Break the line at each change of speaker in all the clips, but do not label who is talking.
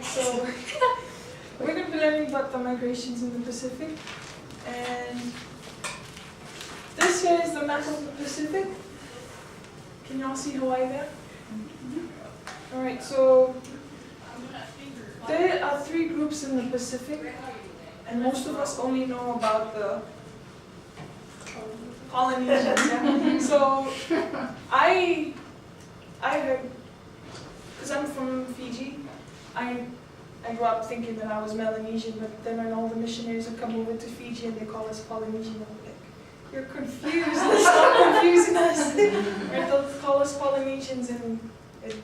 so we're going to be learning about the migrations in the Pacific. And this here is the map of the Pacific. Can you all see Hawaii there? Alright, so there are 3 groups in the Pacific, and most of us only know about the Polynesians. Yeah? So I heard, because I'm from Fiji, I grew up thinking that I was Melanesian, but then when all the missionaries would come over to Fiji and they call us Polynesian, I'm like, you're confused, stop confusing us. Right, they'll call us Polynesians, and it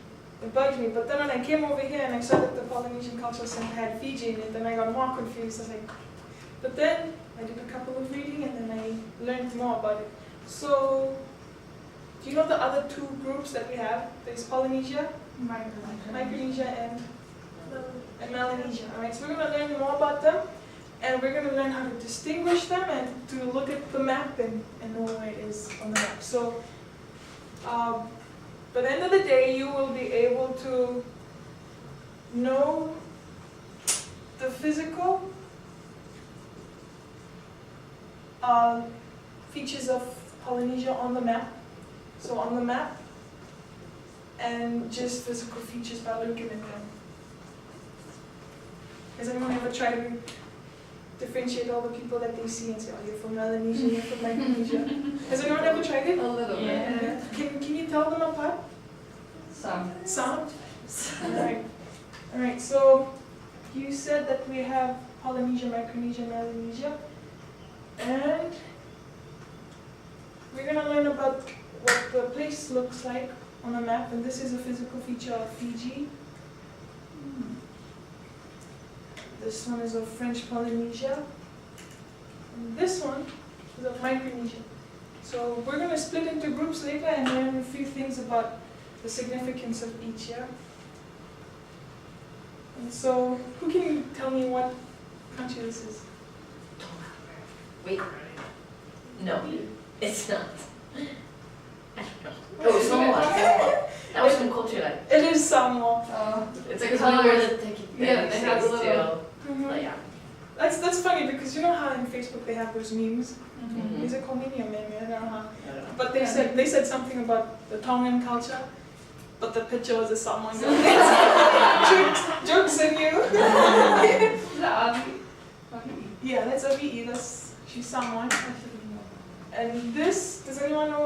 bugged me. But then when I came over here and I saw that the Polynesian Cultural Center had Fiji in it, then I got more confused. I was like, but then I did a couple of reading and then I learned more about it. So, do you know the other 2 groups that we have? There's Polynesia, Micronesia, and Melanesia. Alright, so we're going to learn more about them, and we're going to learn how to distinguish them and to look at the map and know where it is on the map. So, by the end of the day, you will be able to know the physical features of Polynesia on the map. So on the map, and just physical features by looking at them. Has anyone ever tried to differentiate all the people that they see and say, oh, you're from Melanesia, you're from Micronesia? Has anyone ever tried it?
A little bit.
Yeah. Can you tell them apart?
Some.
Some? Alright, so you said that we have Polynesia, Micronesia, Melanesia, and we're going to learn about what the place looks like on the map, and this is a physical feature of Fiji. This one is of French Polynesia, and this one is of Micronesia. So we're going to split into groups later and learn a few things about the significance of each, yeah? And so, who can tell me what country this is?
Wait. No, it's not. I don't know. Oh, Samoa. That was from culture like.
It is Samoa.
It's like somewhere that they
they have a little.
But yeah.
That's funny because you know how in Facebook they have those memes?
Mhm.
Is it called meme or meme? I don't know how.
I don't know.
But they said something about the Tongan culture, but the picture was a Samoan girl. Jokes on you. Yeah, that's Avi'i. She's Samoan. And this, does anyone know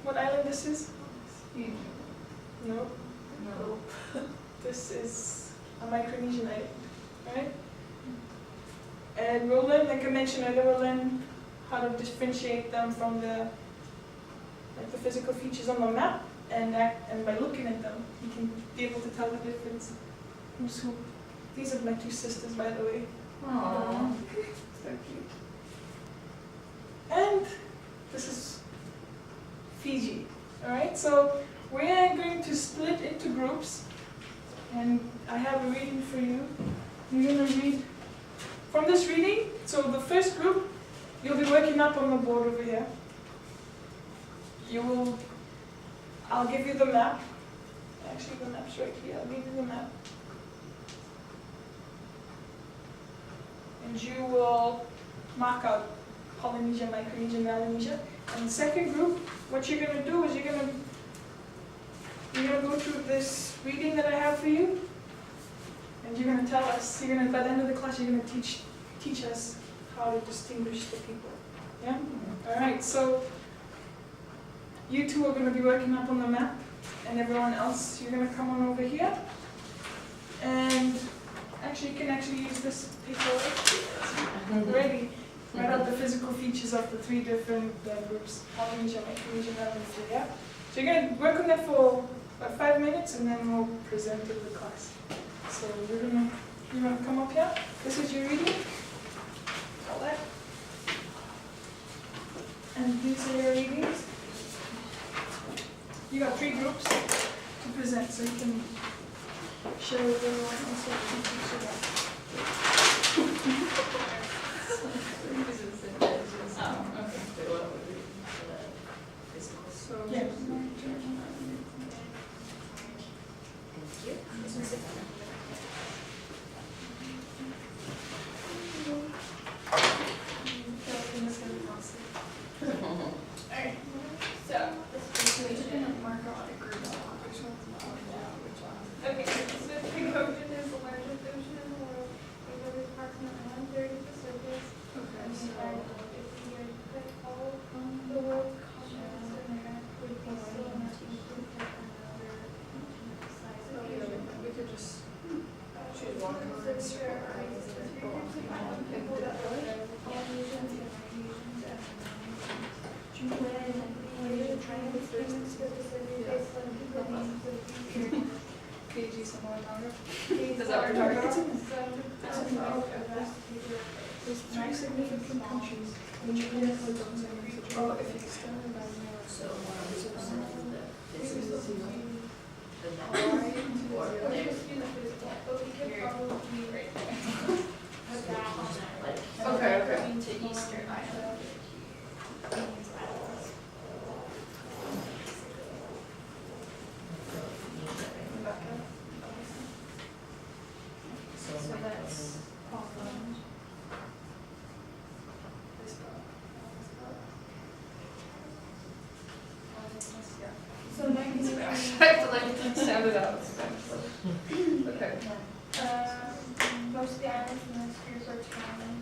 what island this is? No?
No.
This is a Micronesian island, right? And we'll learn, like I mentioned earlier, we'll learn how to differentiate them from the physical features on the map, and by looking at them, you can be able to tell the difference. Who's who? These are my 2 sisters, by the way.
Aww.
So cute. And this is Fiji. Alright, so we are going to split into groups, and I have a reading for you. You're going to read from this reading. So the first group, you'll be working up on the board over here. I'll give you the map. Actually, the map's right here. I'll give you the map. And you will mark out Polynesia, Micronesia, Melanesia. And the second group, what you're going to do is you're going to go through this reading that I have for you, and you're going to tell us. By the end of the class, you're going to teach us how to distinguish the people. Yeah. All right. So you 2 are going to be working up on the map, and everyone else, you're going to come on over here. And actually, you can use this paper ready. Write out the physical features of the 3 different groups: Polynesia, Micronesia, Melanesia. Yeah. So you're going to work on that for about 5 minutes, and then we'll present to the class. So you want to come up here? This is your reading. All that. And these are your readings. You got 3 groups to present, so you can share with everyone else what you teach about. So, yeah.
Thank you.
Fiji somewhere longer. Is that what you're talking about?
There's 3 significant countries, and you can include those in region. Oh, if you extend it by now.
So 100% of the business the net
Hawaii
or there.
Okay, okay.
To Eastern Island.
So
So
like,
that's Auckland. So
I have to like sound it out. Okay.
Most of the islands in this group are tiny,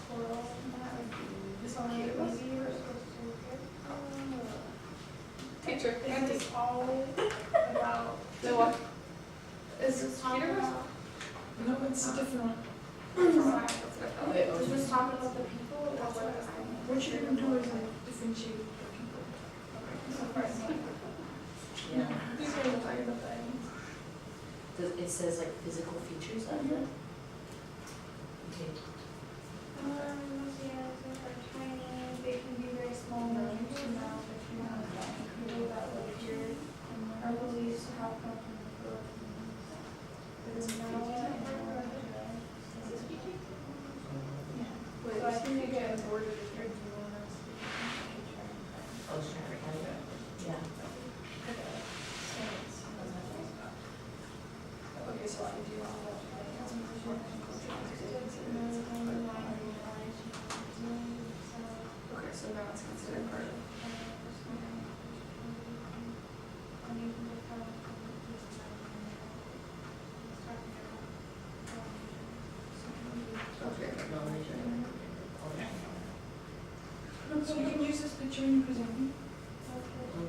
coral, and that would be, this one maybe we're supposed to look at.
Teacher.
This is all about,
The what?
is this talking
Peter?
about?
No, it's a different one.
wait,
Is this talking about the people or what the island?
What you're gonna do is like differentiate the people.
So first,
yeah.
These are the talking about the islands.
It says like physical features of it. Okay.
most of the islands are tiny, they can be very small, but you can now, but you know, people that live here are believed to have come from the Philippines. There's Malawi and Indonesia. Is this Fiji? Yeah.
Wait,
So I think they get
border
or do you want us to try and find?
Oh, sure. Yeah.
Okay, so I do all Okay, so now it's considered part of. Okay.
So you can use this picture in your presentation,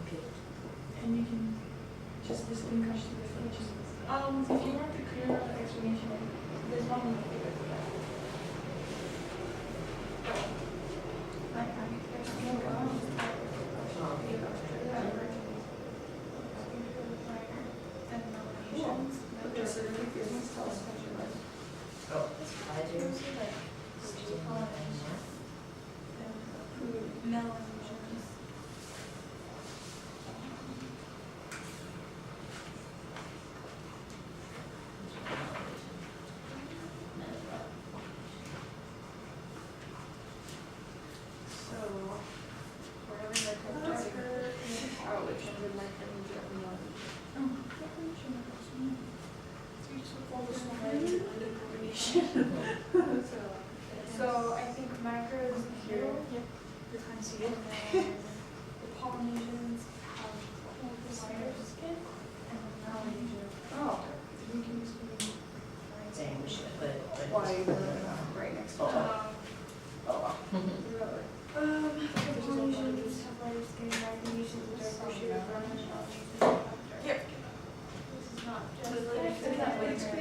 Okay.
and you can just distinguish the features. If you want to clear up the explanation, there's one more.
Okay, so the business tell us what you like.
Oh, spiders.
Melanesians.
So, wherever they're connected, how which one would like them to be on?
So you just look all this one, right? The coordination.
So I think macro is here.
Yep. You can't see
And
it.
then the Polynesians have the spider skin, and the Melanesians.
Oh,
You can use the
Dang, we should put it.
why you put it right next to it? Oh, wow. Really?
The Polynesians have lighter skin, Micronesians are darker shade of brown, and Melanesians have darker.
Yep.
This is not just.
Is that what it's called?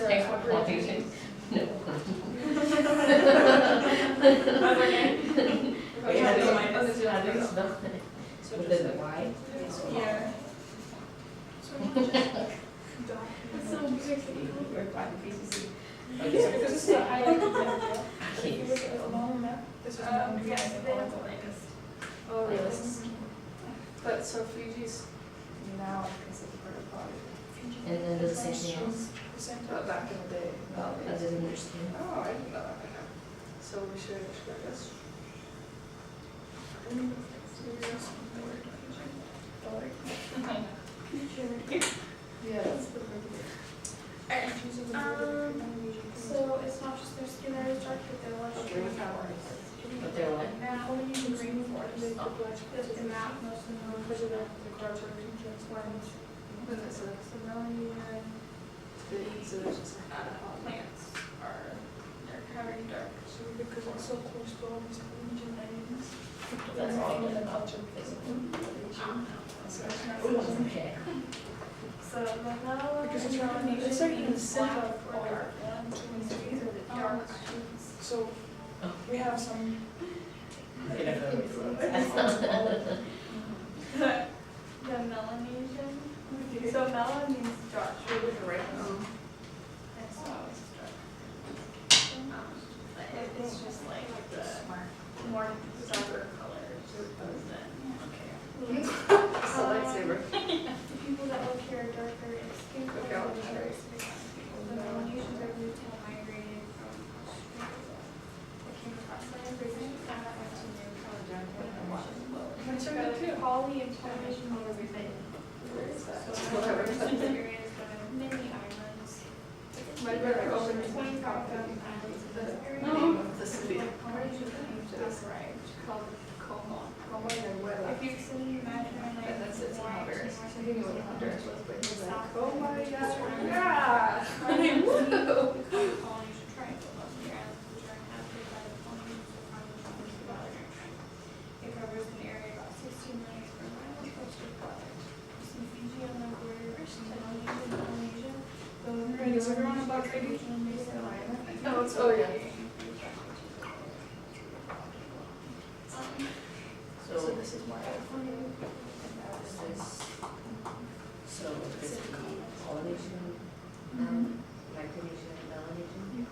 Thanks for watching. No. Wait, how do you spell it? With the Y?
Yeah.
You're fine, PCC.
Okay, because this is a highlighted map. If you
Okay.
look at the lower map, this is Mount
Yes,
Vietnam.
they have the latest.
Oh, really?
Yes.
But so Fiji's now considered part of Bali,
And then does it say anything else?
but back in the day.
Oh, I didn't understand.
Oh, I didn't know that. So we should I guess. Yeah, that's the
So it's not just their skin that is dark, but their lush
Okay,
green.
with that one.
But they're what?
Now, Polynesian green forest, they put black, the map, most of them because of the clouds are regions, ones.
What is it?
So Melanesian
So there's just
plants are, they're very dark
So because it's so close to all these Polynesian islands.
That's all in the
culture. So it's not
Okay.
So vanilla,
Because it's
Melanesian,
it's like in the
means
center
black
of
or
all
dark.
one, two, and
These
three.
are the dark islands.
So we have some.
The Melanesian. So mela means dark. And so it's dark. But it's just like the more darker colors than.
The people that live here are darker in skin color than others. The Melanesians are believed to have migrated from Australia. They came across land bridges and that went to New Caledonia.
That's so good too.
Poly and Polynesian means
Where is that?
so these areas have many islands.
My brother
Over
opened
25,000 islands in this area.
the city.
Polynesian claims to describe called Como. If you see imaginary land,
And that's it,
Hawaii,
Honduras.
Timor,
I think it was Honduras, but he was like,
South
oh my
Pacific,
god,
surrounding
yeah.
Polynesian Triangle, most of the islands which are inhabited by the Polynesians or Polynesians of other countries. It covers an area about 16 million square miles, coast of water. You see Fiji on the border, Melanesia, Polynesia.
Right, is everyone about ready?
Oh, yeah.
So
this is why I
this is, so this is Polynesian, Micronesian, Melanesian?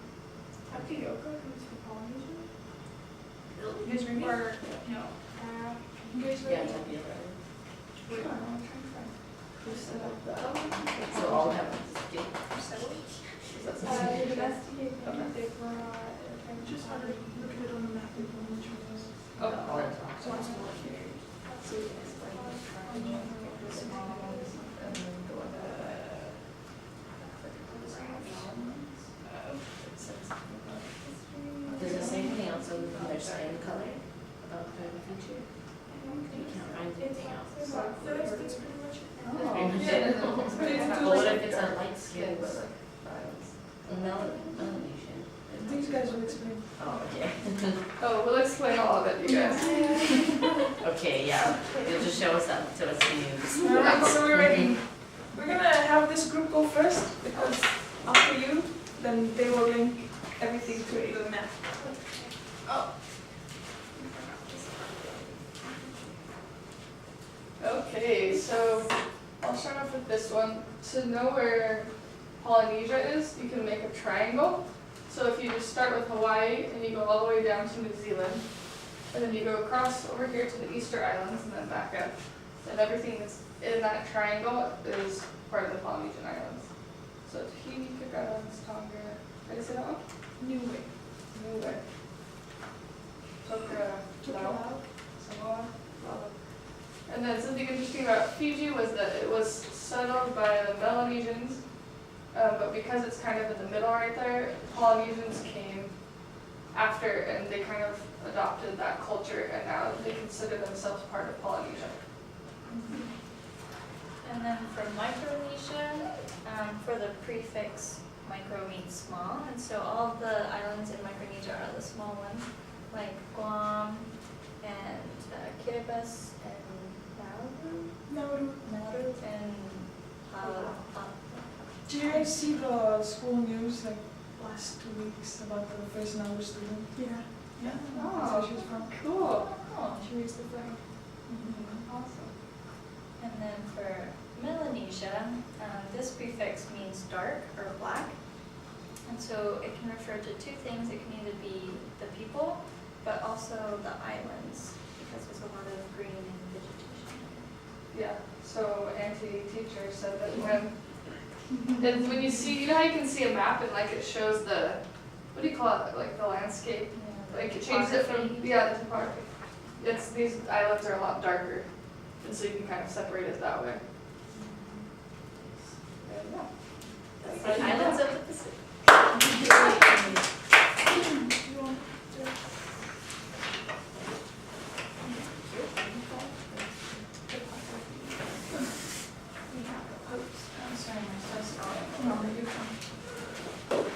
Tapioca is for Polynesian?
You guys ready?
Or, no.
You guys
Yeah,
ready?
Tapioca.
Wait, I'm trying to find. Who set up the?
So all have this gift.
Is that
The
something?
domesticated
Okay.
they brought.
Just how to look at it on the map and know which one is.
Oh,
All that's wrong.
so it's more here. So you can explain the triangle, the small, and then the one that. It says something about.
Does it say anything else other than their skin color about the feature? You can't find anything else.
That's pretty much it.
That's pretty much
Yeah,
it.
it's
But what if it's a light skin?
but like, violence.
Melanesian.
These guys will explain.
Oh, okay.
Oh, we'll explain all of it, you guys.
Okay, yeah. You'll just show us up to us news.
Alright, so we're ready. We're gonna have this group go first because after you, then they will link everything to the map.
Oh. Okay, so I'll start off with this one. To know where Polynesia is, you can make a triangle. So if you just start with Hawaii and you go all the way down to New Zealand, and then you go across over here to the Easter Islands and then back up, then everything that's in that triangle is part of the Polynesian Islands. So Tahiti, Cook Islands, Tonga, did I say that one?
Niue.
Niue. Tokelau, Samoa, Palau. And then something interesting about Fiji was that it was settled by the Melanesians, but because it's kind of in the middle right there, Polynesians came after and they kind of adopted that culture and now they consider themselves part of Polynesia.
And then for Micronesia, for the prefix, micro means small, and so all the islands in Micronesia are the small ones, like Guam and Kiribati and Nauru and Palau.
Did you guys see the school news like last 2 weeks about the first Nauru student?
Yeah.
Yeah.
Oh.
That's where she's from.
Cool.
Oh,
She raised the flag.
Awesome.
and then for Melanesia, this prefix means dark or black, and so it can refer to two things. It can either be the people, but also the islands, because there's a lot of green and vegetation.
Yeah, so Auntie teacher said that when you see, you know how you can see a map and like it shows the, what do you call it, like the landscape? Like it changes it from, yeah, the topography. It's, these islands are a lot darker, and so you can kind of separate it that way. And yeah.
That's the islands of the Pacific.
I'm sorry, my son's not. No, you're fine.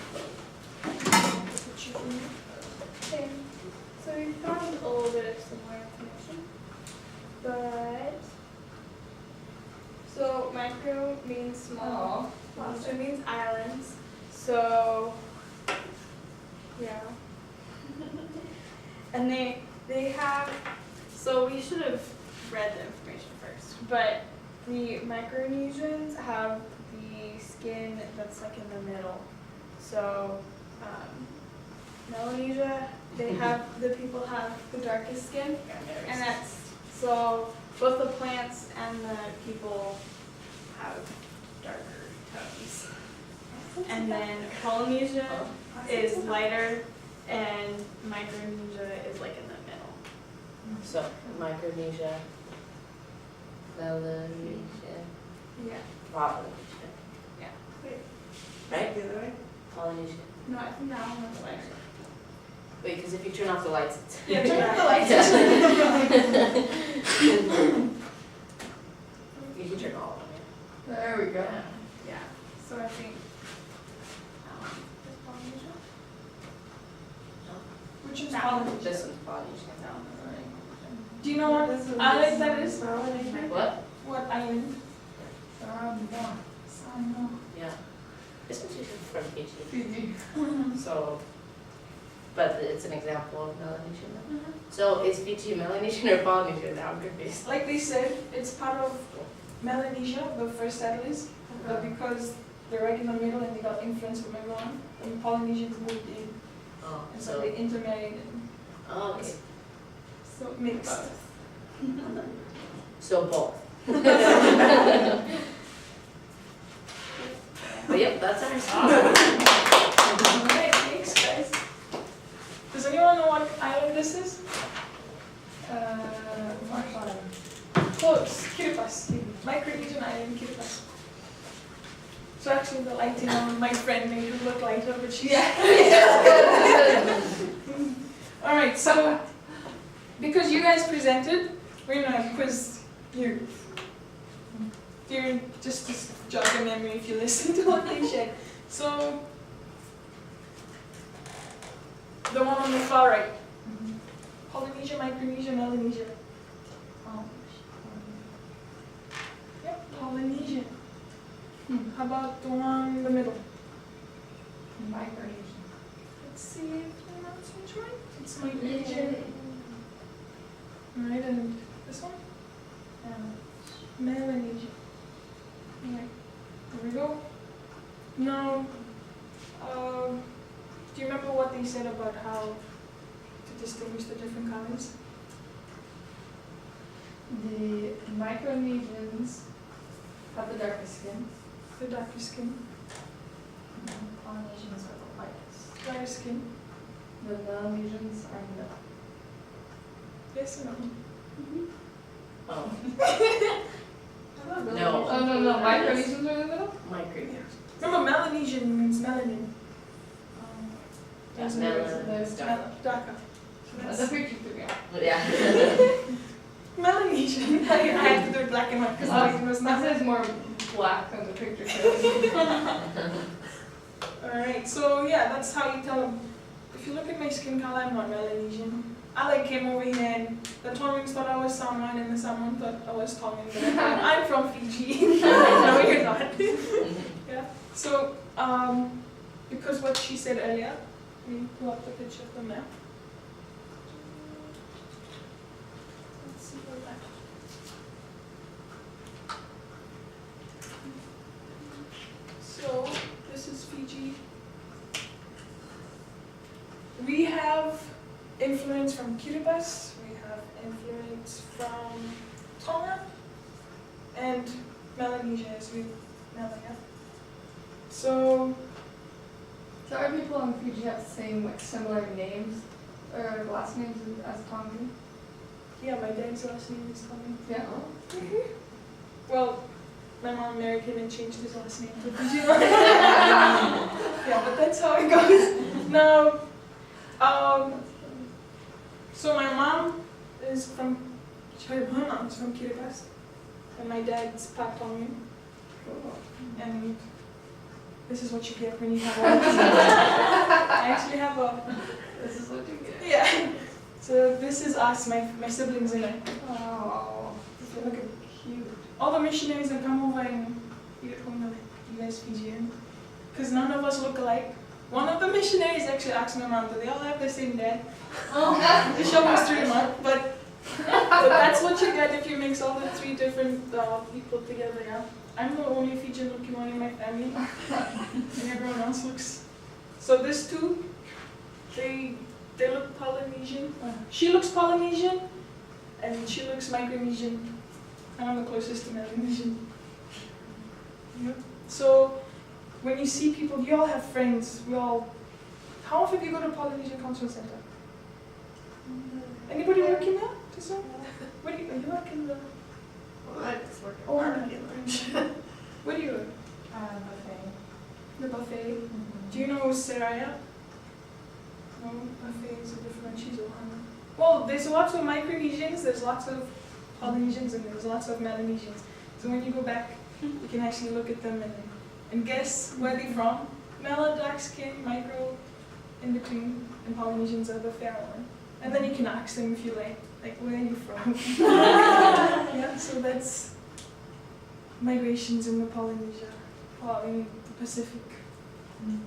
So we found a little bit of similar information, but so micro means small, monster means islands. So yeah, and they have. So we should have read the information first, but the Micronesians have the skin that's like in the middle. So Melanesia, the people have the darkest skin, and that's so both the plants and the people have darker tones. And then Polynesia is lighter, and Micronesia is like in the middle.
So, Micronesia, Melanesia,
Yeah.
Polynesia,
Yeah.
right?
The other way?
Polynesia.
No, I think that one was lighter.
Wait, because if you turn off the lights, it's...
Yeah, turn off the lights.
You can turn all of them,
There we go.
yeah.
Yeah. So I think is Polynesia?
Which is
That
Polynesia?
This one's Polynesia.
Do you know what island that is?
What?
What island?
Yeah. This one's usually from Fiji.
Fiji.
So, but it's an example of Melanesian. So is Fiji Melanesian or Polynesian? Now I'm confused.
Like they said, it's part of Melanesia, the first settlers, but because they're right in the middle and they got influence from everyone, and Polynesians moved in,
Oh,
and so they intermarried and
oh, okay.
so mixed.
So both. But yep, that's ours.
Alright, thanks guys. Does anyone know what island this is? Close, Kiribati. Micronesian island, Kiribati. So actually the lighting on my friend made it look lighter, but she's... Alright, so because you guys presented, we're gonna quiz you. You're just to jog your memory if you listen to what they said. So, the one on the far right. Polynesia, Micronesia, Melanesia. Yep, Polynesia. How about the one in the middle?
Micronesia.
Let's see if the announcement right. It's Micronesia. Alright, and this one? Melanesia. Alright, there we go. Now, do you remember what they said about how to distinguish the different colors?
The Micronesians have the darkest skin.
The darker skin,
Polynesians are the lightest.
lighter skin.
The Melanesians are in the
Yes or no?
Oh,
No.
no.
Oh, no, Micronesians are in the middle?
Micronesia.
Remember, Melanesian means melanin.
That's
There's
Darker.
That's a picture to me.
Yeah.
Melanesian. I had to do it black and white because it was
Mine
not.
says more black than the picture shows.
Alright, so yeah, that's how you tell them. If you look at my skin color, I'm not Melanesian. I came over here and the Tongans thought I was Samoan and the Samoan thought I was Tongan. But I'm from Fiji. No, you're not. Yeah. So, because what she said earlier, let me pull up the picture of the map. Let's see the map. So, this is Fiji. We have influence from Kiribati, we have influence from Tonga, and Melanesia is with Melanesia. So,
So our people in Fiji have the same, like, similar names, or last names as Tongan?
yeah, my dad's last name is Tongan.
Yeah.
Well, my mom married him and changed his last name to Fiji. Yeah, but that's how it goes. Now, so my mom is from, her mom's from Kiribati, and my dad's part Tongan, and this is what you get when you have all this. I actually have a,
This is what you get.
yeah. So this is us, my siblings and I.
Oh,
So look at
cute.
all the missionaries that come over and eat at home, they're like, you guys Fijian? Because none of us look alike. One of the missionaries actually asked my mom, do they all have the same dad? She almost threw him out, but that's what you get if you mix all the three different people together, yeah. I'm the only Fijian looking one in my family, and everyone else looks. So these two, they look Polynesian. She looks Polynesian, and she looks Micronesian, and I'm the closest to Melanesian. Yep. So when you see people, you all have friends. How often do you go to Polynesian Cultural Center? Anybody working there? What do you work in the?
Well, I just work at
Oh,
barbecue lunch.
What do you work?
Buffet.
The buffet. Do you know Seraya? No, buffet is a different. She's Ohana. Well, there's lots of Micronesians, there's lots of Polynesians, and there's lots of Melanesians. So when you go back, you can actually look at them and guess where they're from. Mela, dark skin, micro, in between, and Polynesians are the fair one. And then you can ask them if you like where are you from? Yeah, so that's migrations in the Polynesia, in the Pacific. Yep.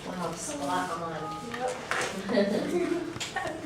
Wow, spot on.
Yep.